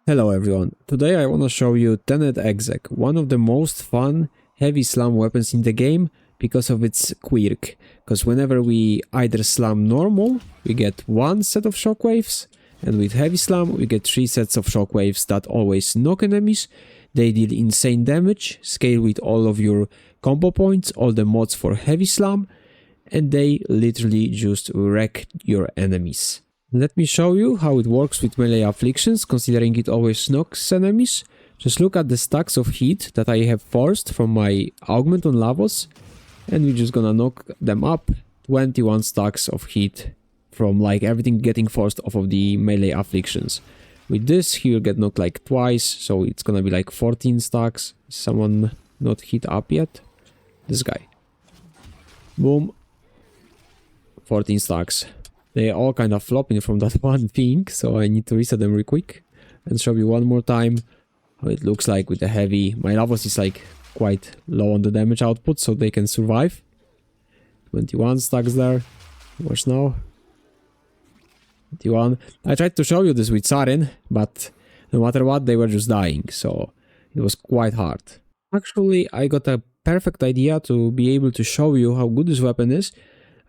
Hello everyone, today I want to show you Tenet Exec, one of the most fun heavy slam weapons in the game because of its quirk. Because whenever we either slam normal, we get one set of shockwaves, and with heavy slam we get 3 sets of shockwaves that always knock enemies. They deal insane damage, scale with all of your combo points, all the mods for heavy slam, and they literally just wreck your enemies. Let me show you how it works with melee afflictions, considering it always knocks enemies. Just look at the stacks of heat that I have forced from my augment on Lavos, and we're just gonna knock them up. 21 stacks of heat from like everything getting forced off of the melee afflictions. With this, he will get knocked like twice, so it's gonna be like 14 stacks. Is someone not hit up yet? This guy. Boom. 14 stacks. They all kind of flopping from that one thing, so I need to reset them real quick and show you one more time how it looks like with the heavy. My Lavos is like quite low on the damage output, so they can survive. 21 stacks there. Watch now. 21. I tried to show you this with Sarin, but no matter what, they were just dying, so it was quite hard. Actually, I got a perfect idea to be able to show you how good this weapon is.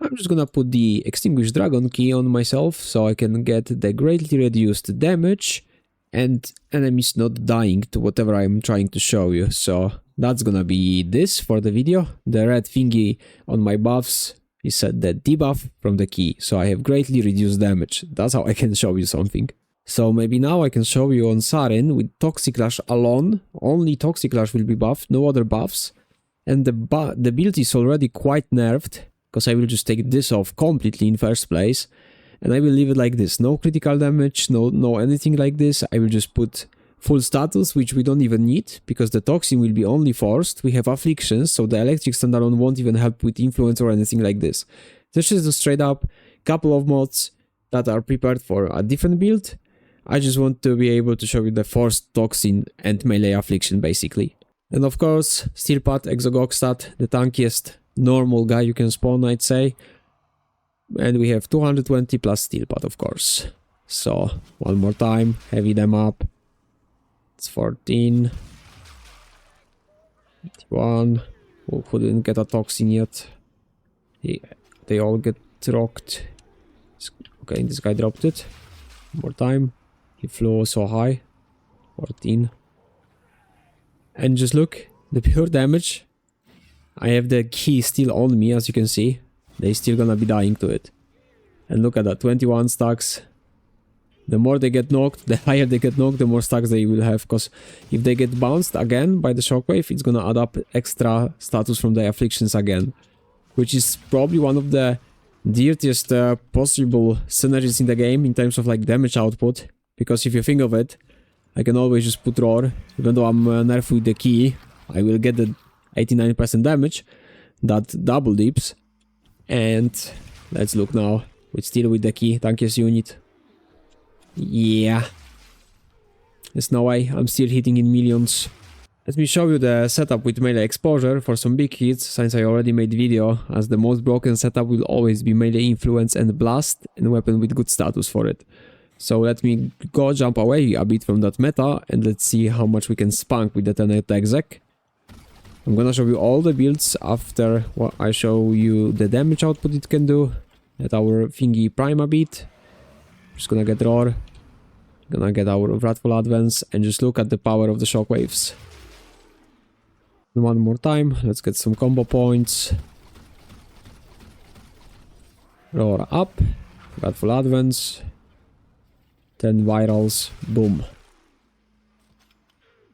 I'm just gonna put the Extinguished Dragon key on myself so I can get the greatly reduced damage and enemies not dying to whatever I'm trying to show you. So that's gonna be this for the video. The red thingy on my buffs is the debuff from the key, so I have greatly reduced damage. That's how I can show you something. So maybe now I can show you on Sarin with Toxic Lash alone. Only Toxic Lash will be buffed, no other buffs. And the build is already quite nerfed, because I will just take this off completely in first place, and I will leave it like this. No critical damage, no anything like this. I will just put full status, which we don't even need, because the toxin will be only forced. We have afflictions, so the electric standalone won't even help with influence or anything like this. This is a straight up couple of mods that are prepared for a different build. I just want to be able to show you the forced toxin and melee affliction basically. And of course, Steel Pat Exogokstat, the tankiest normal guy you can spawn, I'd say. And we have 220 plus Steel Pat, of course. So, one more time, heavy them up. It's 14. 81. Who didn't get a toxin yet? They all get rocked. Okay, this guy dropped it. One more time. He flew so high. 14. And just look, the pure damage. I have the key still on me, as you can see. They still gonna be dying to it. And look at that, 21 stacks. The more they get knocked, the higher they get knocked, the more stacks they will have. Because if they get bounced again by the shockwave, it's gonna add up extra status from the afflictions again. Which is probably one of the dirtiest possible synergies in the game in terms of like damage output. Because if you think of it, I can always just put roar. Even though I'm nerfed with the key, I will get the 89% damage, that double dips. And let's look now, with the key, tankiest unit. Yeah. There's no way, I'm still hitting in millions. Let me show you the setup with melee exposure for some big hits, since I already made video, as the most broken setup will always be melee influence and blast, and weapon with good status for it. So let me go jump away a bit from that meta, and let's see how much we can spunk with the Tenet Exec. I'm gonna show you all the builds after what I show you the damage output it can do. Let our thingy prime a bit. Just gonna get roar. Gonna get our Wrathful Advance and just look at the power of the shockwaves. And one more time, let's get some combo points. Roar up. Wrathful Advance. 10 virals. Boom.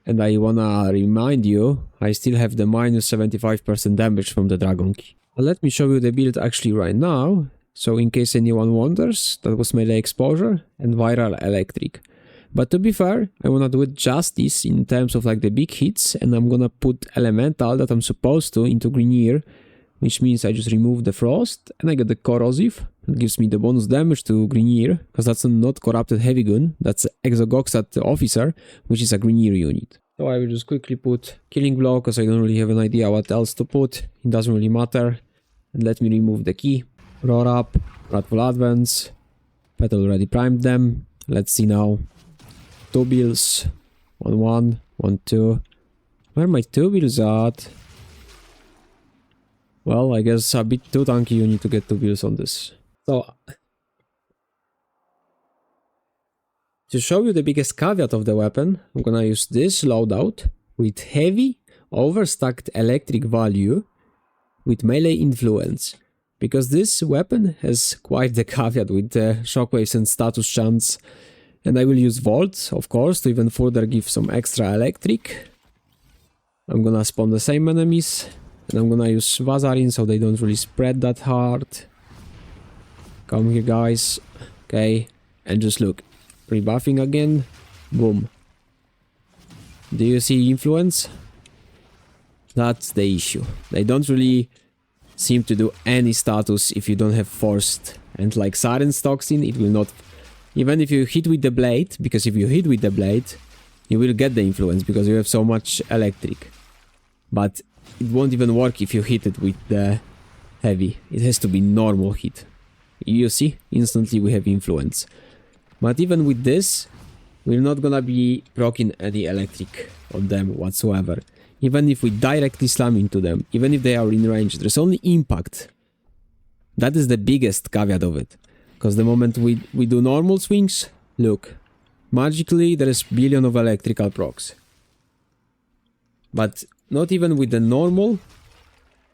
And I wanna remind you, I still have the minus 75% damage from the Dragon Key. Let me show you the build actually right now. So in case anyone wonders, that was melee exposure and viral electric. But to be fair, I wanna do it justice in terms of like the big hits, and I'm gonna put elemental that I'm supposed to into Grenier, which means I just remove the frost and I get the corrosive. It gives me the bonus damage to Grenier, because that's not corrupted heavy gun, that's Exogokstat officer, which is a Grenier unit. So I will just quickly put Killing Blow, because I don't really have an idea what else to put. It doesn't really matter. And let me remove the key. Roar up, Wrathful Advance. Petal already primed them. Let's see now. 2 bills. 1, 1, 1, 2. Where are my 2 bills at? Well, I guess a bit too tanky, you need to get 2 bills on this. So, to show you the biggest caveat of the weapon, I'm gonna use this loadout with heavy, overstacked electric value with melee influence. Because this weapon has quite the caveat with the shockwaves and status chance. And I will use Volt, of course, to even further give some extra electric. I'm gonna spawn the same enemies. And I'm gonna use Vazarin so they don't really spread that hard. Come here, guys. Okay. And just look. Rebuffing again. Boom. Do you see influence? That's the issue. They don't really seem to do any status if you don't have forced. And like Siren's Toxin, it will not... Even if you hit with the blade, because if you hit with the blade, you will get the influence because you have so much electric. But it won't even work if you hit it with the heavy. It has to be normal hit. You see? Instantly we have influence. But even with this, we're not gonna be proccing any electric on them whatsoever. Even if we directly slam into them, even if they are in range, there's only impact. That is the biggest caveat of it. Because the moment we do normal swings, look, magically there is billion of electrical procs. But not even with the normal,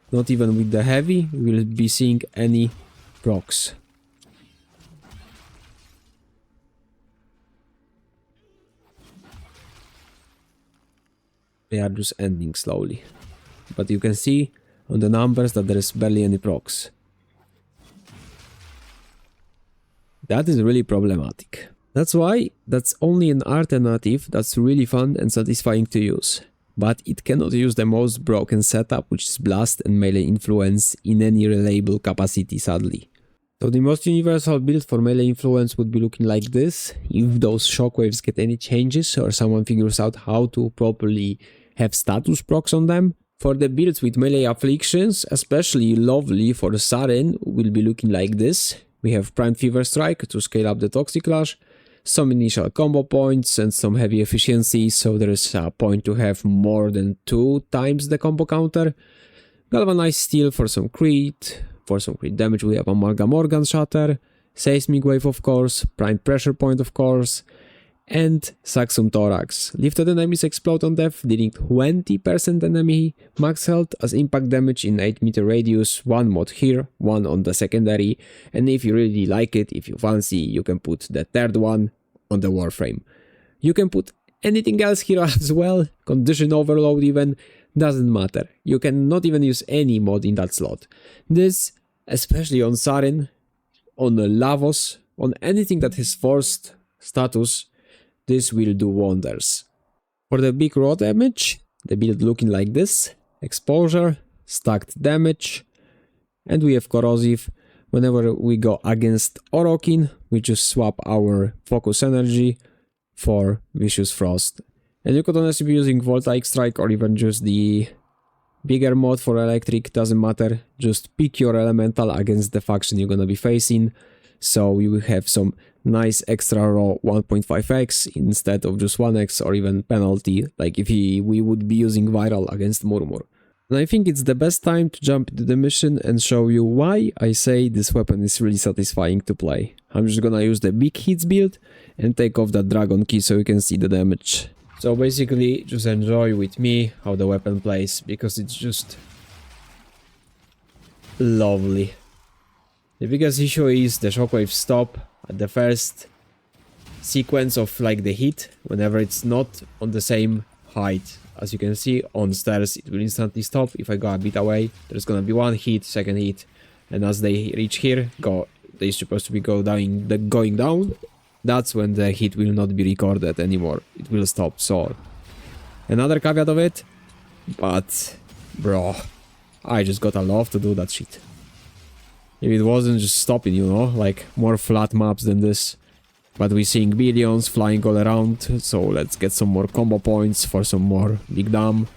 not even with the heavy, we will be seeing any procs. They are just ending slowly. But you can see on the numbers that there is barely any procs. That is really problematic. That's why that's only an alternative that's really fun and satisfying to use. But it cannot use the most broken setup, which is blast and melee influence in any reliable capacity, sadly. So the most universal build for melee influence would be looking like this. If those shockwaves get any changes or someone figures out how to properly have status procs on them. For the builds with melee afflictions, especially lovely for Siren, will be looking like this. We have Prime Fever Strike to scale up the Toxic Clash, some initial combo points and some heavy efficiency, so there is a point to have more than 2 times the combo counter. Galvanized Steel for some crit. For some crit damage we have Amalgam Organ Shatter, Seismic Wave of course, Prime Pressure Point of course, and Saxum Thorax. Lifted enemies explode on death, dealing 20% enemy max health as impact damage in 8 meter radius, 1 mod here, 1 on the secondary, and if you really like it, if you fancy, you can put the third one on the Warframe. You can put anything else here as well, Condition Overload even, doesn't matter. You can not even use any mod in that slot. This, especially on Siren, on Lavos, on anything that has forced status, this will do wonders. For the big raw damage, the build looking like this. Exposure, stacked damage, and we have corrosive. Whenever we go against Orokin, we just swap our focus energy for Vicious Frost. And you could honestly be using Voltaic Strike or even just the bigger mod for electric, doesn't matter. Just pick your elemental against the faction you're gonna be facing. So you will have some nice extra raw 1.5x instead of just 1x or even penalty, like if we would be using viral against Murmur. And I think it's the best time to jump into the mission and show you why I say this weapon is really satisfying to play. I'm just gonna use the big hits build and take off that dragon key so you can see the damage. So basically just enjoy with me how the weapon plays, because it's just lovely. The biggest issue is the shockwaves stop at the first sequence of like the hit, whenever it's not on the same height. As you can see on stairs it will instantly stop. If I go a bit away there's gonna be one hit, second hit, and as they reach here, they're supposed to be going down. That's when the hit will not be recorded anymore. It will stop. So another caveat of it, but bro, I just gotta love to do that shit. If it wasn't just stopping, you know, like more flat maps than this. But we're seeing billions flying all around, so let's get some more combo points for some more big dam.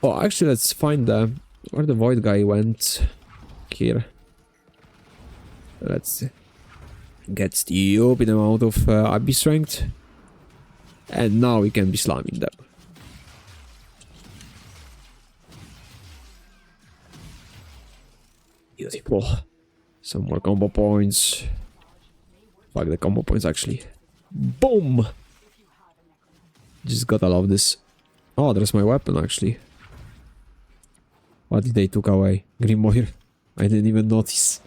Oh, actually let's find where the void guy went. Here. Let's see. Get stupid amount of AB strength. And now we can be slamming them. Beautiful. Some more combo points. Fuck the combo points actually. Boom! Just gotta love this. Oh, there's my weapon actually. What did they took away? Grimoire. I didn't even notice.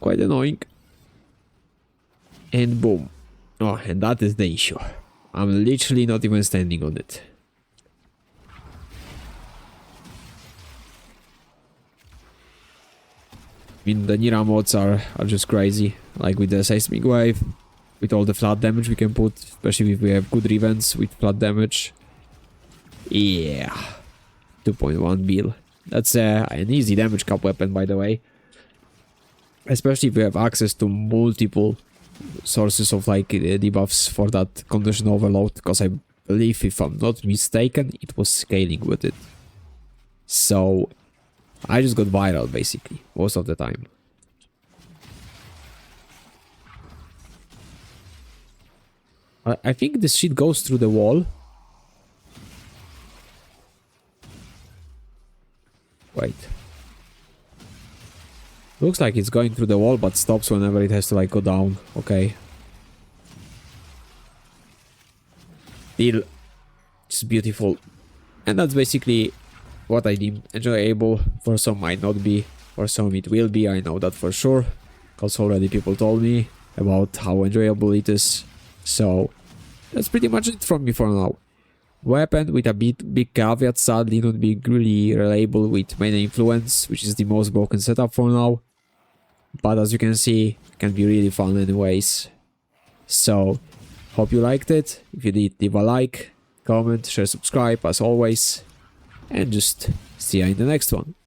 Quite annoying. And boom. Oh, and that is the issue. I'm literally not even standing on it. I mean, the Nira mods are just crazy. Like with the seismic wave, with all the flat damage we can put, especially if we have good revents with flat damage. Yeah. 2.1 bill. That's an easy damage cap weapon, by the way. Especially if we have access to multiple sources of like debuffs for that condition overload, because I believe, if I'm not mistaken, it was scaling with it. So I just got viral basically most of the time. I think this shit goes through the wall. Wait. Looks like it's going through the wall, but stops whenever it has to like go down. Okay. Deal. Just beautiful. And that's basically what I deem enjoyable. For some might not be, for some it will be, I know that for sure. Because already people told me about how enjoyable it is. So that's pretty much it from me for now. Weapon with a big caveat, sadly not being really reliable with mana influence, which is the most broken setup for now. But as you can see, it can be really fun anyways. So, hope you liked it. If you did, leave a like, comment, share, subscribe as always. And just see you in the next one.